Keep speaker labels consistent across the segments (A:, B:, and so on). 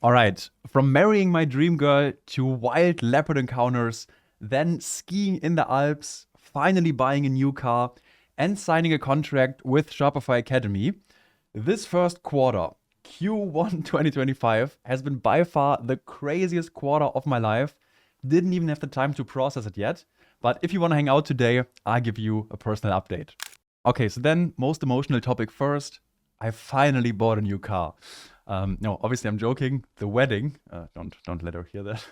A: All right, from marrying my dream girl to wild leopard encounters, then skiing in the Alps, finally buying a new car, and signing a contract with Shopify Academy. This first quarter, Q1 2025, has been by far the craziest quarter of my life. Didn't even have the time to process it yet. But if you want to hang out today, I'll give you a personal update. Okay, so then, most emotional topic first. I finally bought a new car. No, obviously I'm joking. The wedding. Don't let her hear that.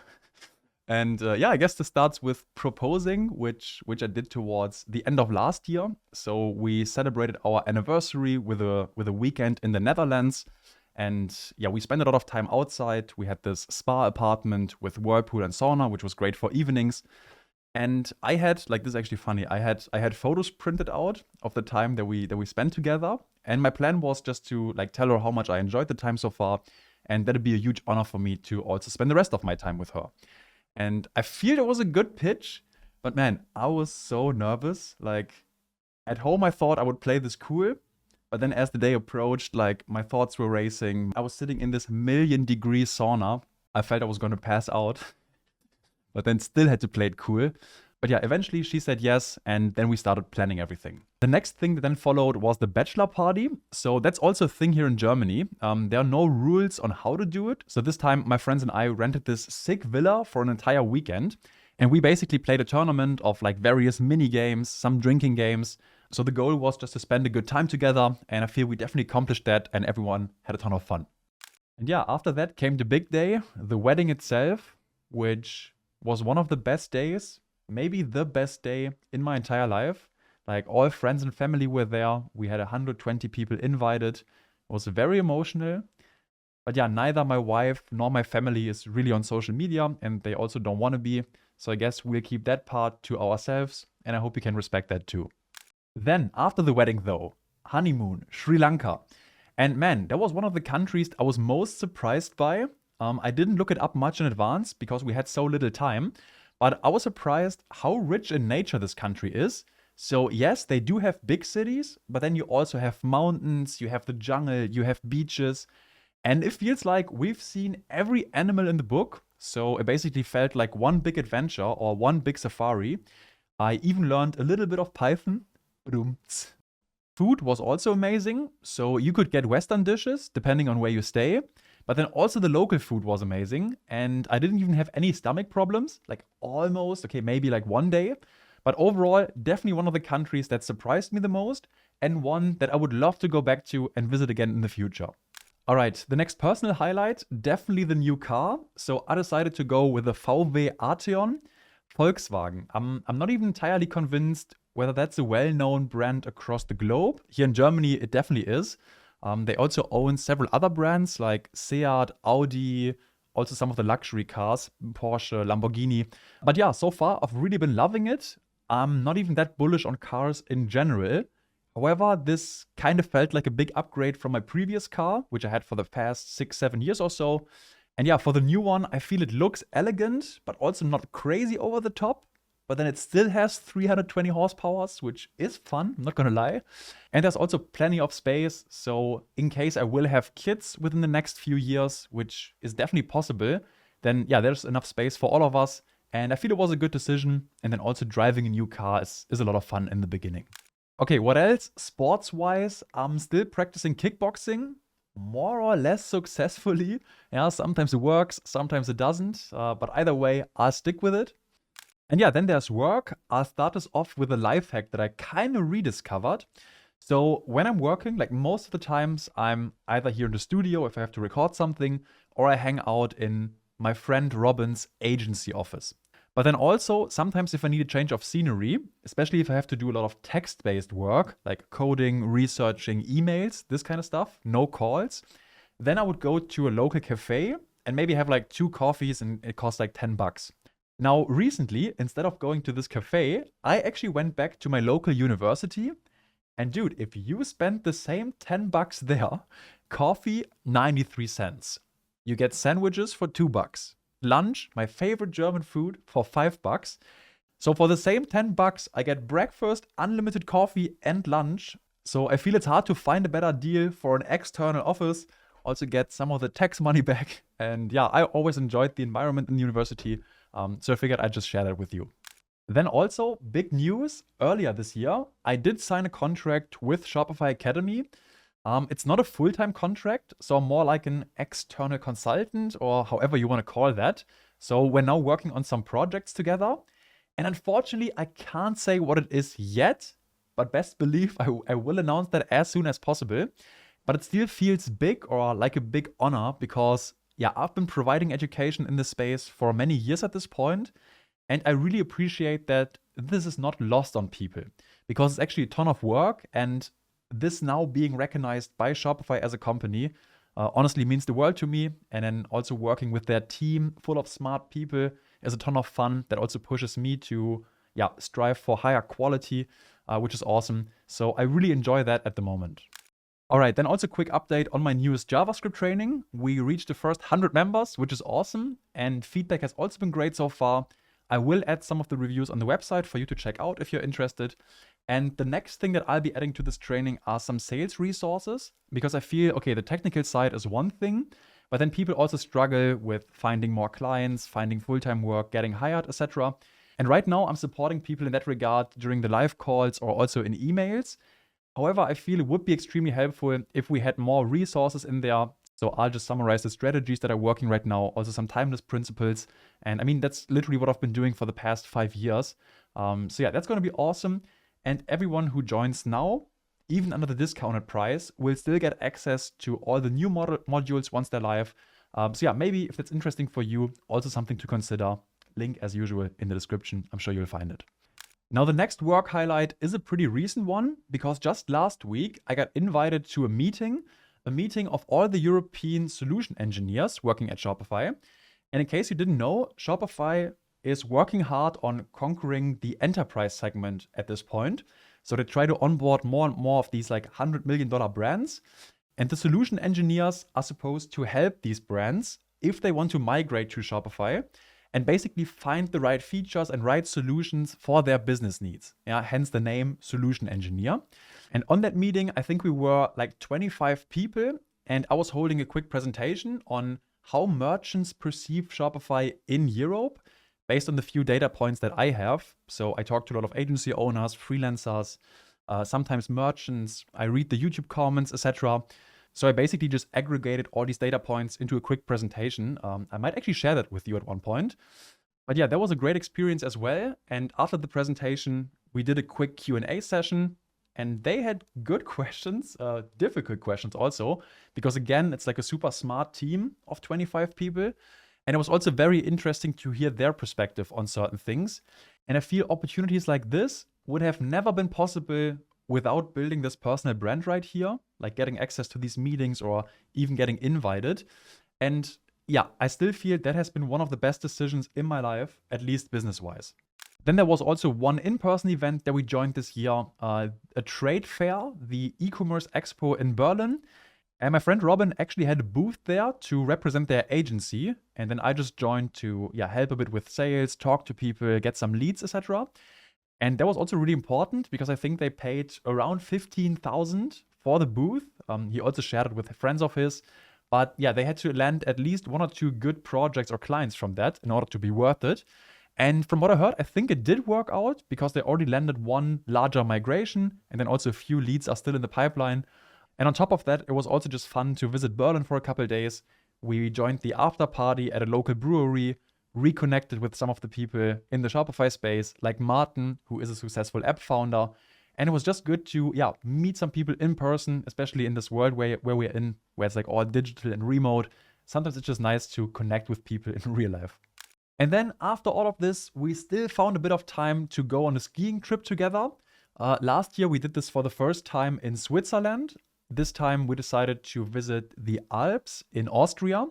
A: And yeah, I guess this starts with proposing, which I did towards the end of last year. So we celebrated our anniversary with a weekend in the Netherlands. And yeah, we spent a lot of time outside. We had this spa apartment with whirlpool and sauna, which was great for evenings. And I had, like, this is actually funny. I had photos printed out of the time that we spent together. And my plan was just to like tell her how much I enjoyed the time so far, and that'd be a huge honor for me to also spend the rest of my time with her. And I feel it was a good pitch, but man, I was so nervous. Like, at home, I thought I would play this cool, but then as the day approached, like, my thoughts were racing. I was sitting in this million-degree sauna. I felt I was gonna pass out, but then still had to play it cool. But yeah, eventually she said yes, and then we started planning everything. The next thing that then followed was the bachelor party. So that's also a thing here in Germany. There are no rules on how to do it. So this time, my friends and I rented this sick villa for an entire weekend. And we basically played a tournament of like various mini games, some drinking games. So the goal was just to spend a good time together. And I feel we definitely accomplished that, and everyone had a ton of fun. And yeah, after that came the big day, the wedding itself, which was one of the best days, maybe the best day in my entire life. Like, all friends and family were there. We had 120 people invited. It was very emotional. But yeah, neither my wife nor my family is really on social media, and they also don't want to be. So I guess we'll keep that part to ourselves, and I hope you can respect that too. Then, after the wedding though, honeymoon, Sri Lanka. And man, that was one of the countries I was most surprised by. I didn't look it up much in advance because we had so little time. But I was surprised how rich in nature this country is. So yes, they do have big cities, but then you also have mountains, you have the jungle, you have beaches. And it feels like we've seen every animal in the book. So it basically felt like one big adventure or one big safari. I even learned a little bit of Python. Badumts. Food was also amazing. So you could get Western dishes depending on where you stay. But then also the local food was amazing. And I didn't even have any stomach problems. Like, almost. Okay, maybe like one day. But overall, definitely one of the countries that surprised me the most, and one that I would love to go back to and visit again in the future. All right, the next personal highlight, definitely the new car. So I decided to go with the VW Arteon Volkswagen. I'm not even entirely convinced whether that's a well-known brand across the globe. Here in Germany, it definitely is. They also own several other brands like Seat, Audi, also some of the luxury cars, Porsche, Lamborghini. But yeah, so far I've really been loving it. I'm not even that bullish on cars in general. However, this kind of felt like a big upgrade from my previous car, which I had for the past 6-7 years or so. And yeah, for the new one, I feel it looks elegant, but also not crazy over the top. But then it still has 320 horsepower, which is fun, I'm not gonna lie. And there's also plenty of space, so in case I will have kids within the next few years, which is definitely possible, then yeah, there's enough space for all of us. And I feel it was a good decision. And then also driving a new car is a lot of fun in the beginning. Okay, what else? Sports-wise, I'm still practicing kickboxing, more or less successfully. Yeah, sometimes it works, sometimes it doesn't. But either way, I'll stick with it. And yeah, then there's work. I'll start this off with a life hack that I kind of rediscovered. So when I'm working, like most of the times, I'm either here in the studio if I have to record something, or I hang out in my friend Robin's agency office. But then also, sometimes if I need a change of scenery, especially if I have to do a lot of text-based work, like coding, researching, emails, this kind of stuff, no calls, then I would go to a local cafe and maybe have like 2 coffees, and it costs like $10. Now, recently, instead of going to this cafe, I actually went back to my local university. And dude, if you spend the same $10 there, coffee, 93 cents. You get sandwiches for $2. Lunch, my favorite German food, for $5. So for the same $10, I get breakfast, unlimited coffee, and lunch. So I feel it's hard to find a better deal for an external office. also get some of the tax money back. And yeah, I always enjoyed the environment in the university. So I figured I'd just share that with you. Then also, big news, earlier this year, I did sign a contract with Shopify Academy. It's not a full-time contract, so more like an external consultant or however you want to call that. So we're now working on some projects together. And unfortunately, I can't say what it is yet, but best believe I will announce that as soon as possible. But it still feels big or like a big honor because, yeah, I've been providing education in this space for many years at this point. And I really appreciate that this is not lost on people because it's actually a ton of work. And this now being recognized by Shopify as a company honestly means the world to me. And then also working with their team full of smart people is a ton of fun that also pushes me to strive for higher quality, which is awesome. So I really enjoy that at the moment. All right, then also quick update on my newest JavaScript training. We reached the first 100 members, which is awesome. And feedback has also been great so far. I will add some of the reviews on the website for you to check out if you're interested. And the next thing that I'll be adding to this training are some sales resources, because I feel, okay, the technical side is one thing, but then people also struggle with finding more clients, finding full-time work, getting hired, etc. And right now I'm supporting people in that regard during the live calls or also in emails. However, I feel it would be extremely helpful if we had more resources in there. So I'll just summarize the strategies that are working right now, also some timeless principles. And I mean, that's literally what I've been doing for the past 5 years. So yeah, that's going to be awesome. And everyone who joins now, even under the discounted price, will still get access to all the new modules once they're live. So yeah, maybe if that's interesting for you, also something to consider. Link as usual in the description. I'm sure you'll find it. Now the next work highlight is a pretty recent one because just last week I got invited to a meeting of all the European solution engineers working at Shopify. And in case you didn't know, Shopify is working hard on conquering the enterprise segment at this point. So they try to onboard more and more of these like $100 million brands. And the solution engineers are supposed to help these brands if they want to migrate to Shopify and basically find the right features and right solutions for their business needs. Yeah, hence the name solution engineer. And on that meeting, I think we were like 25 people, and I was holding a quick presentation on how merchants perceive Shopify in Europe based on the few data points that I have. So I talked to a lot of agency owners, freelancers, sometimes merchants. I read the YouTube comments, etc. So I basically just aggregated all these data points into a quick presentation. I might actually share that with you at one point. But yeah, that was a great experience as well. And after the presentation, we did a quick Q&A session. And they had good questions, difficult questions also, because again, it's like a super smart team of 25 people. And it was also very interesting to hear their perspective on certain things. And I feel opportunities like this would have never been possible without building this personal brand right here, like getting access to these meetings or even getting invited. And yeah, I still feel that has been one of the best decisions in my life, at least business-wise. Then there was also one in-person event that we joined this year, a trade fair, the e-commerce expo in Berlin. And my friend Robin actually had a booth there to represent their agency. And then I just joined to help a bit with sales, talk to people, get some leads, etc. And that was also really important because I think they paid around 15,000 for the booth. He also shared it with friends of his. But yeah, they had to land at least 1 or 2 good projects or clients from that in order to be worth it. And from what I heard, I think it did work out because they already landed one larger migration and then also a few leads are still in the pipeline. And on top of that, it was also just fun to visit Berlin for a couple of days. We joined the after party at a local brewery, reconnected with some of the people in the Shopify space, like Martin, who is a successful app founder. And it was just good to meet some people in person, especially in this world where we're in, where it's like all digital and remote. Sometimes it's just nice to connect with people in real life. And then after all of this, we still found a bit of time to go on a skiing trip together. Last year, we did this for the first time in Switzerland. This time, we decided to visit the Alps in Austria.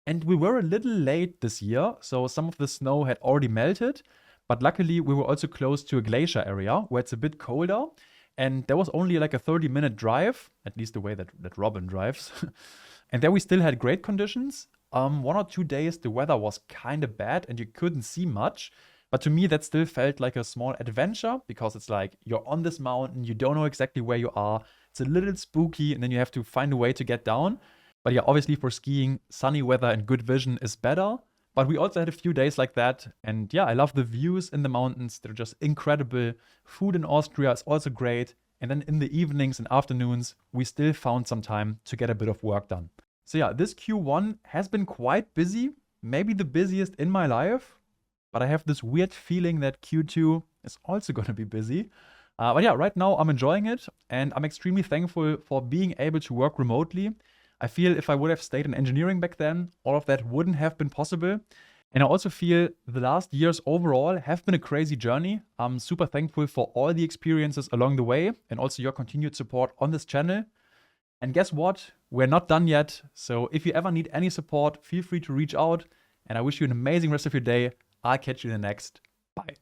A: And we were a little late this year, so some of the snow had already melted. But luckily, we were also close to a glacier area where it's a bit colder. And there was only like a 30-minute drive, at least the way that Robin drives. And there we still had great conditions. 1 or 2 days, the weather was kind of bad and you couldn't see much. But to me, that still felt like a small adventure because it's like you're on this mountain, you don't know exactly where you are. It's a little spooky and then you have to find a way to get down. But yeah, obviously for skiing, sunny weather and good vision is better. But we also had a few days like that. And yeah, I love the views in the mountains. They're just incredible. Food in Austria is also great. And then in the evenings and afternoons, we still found some time to get a bit of work done. So yeah, this Q1 has been quite busy. Maybe the busiest in my life. But I have this weird feeling that Q2 is also going to be busy. But yeah, right now I'm enjoying it. And I'm extremely thankful for being able to work remotely. I feel if I would have stayed in engineering back then, all of that wouldn't have been possible. And I also feel the last years overall have been a crazy journey. I'm super thankful for all the experiences along the way and also your continued support on this channel. And guess what? We're not done yet. So if you ever need any support, feel free to reach out. And I wish you an amazing rest of your day. I'll catch you in the next. Bye.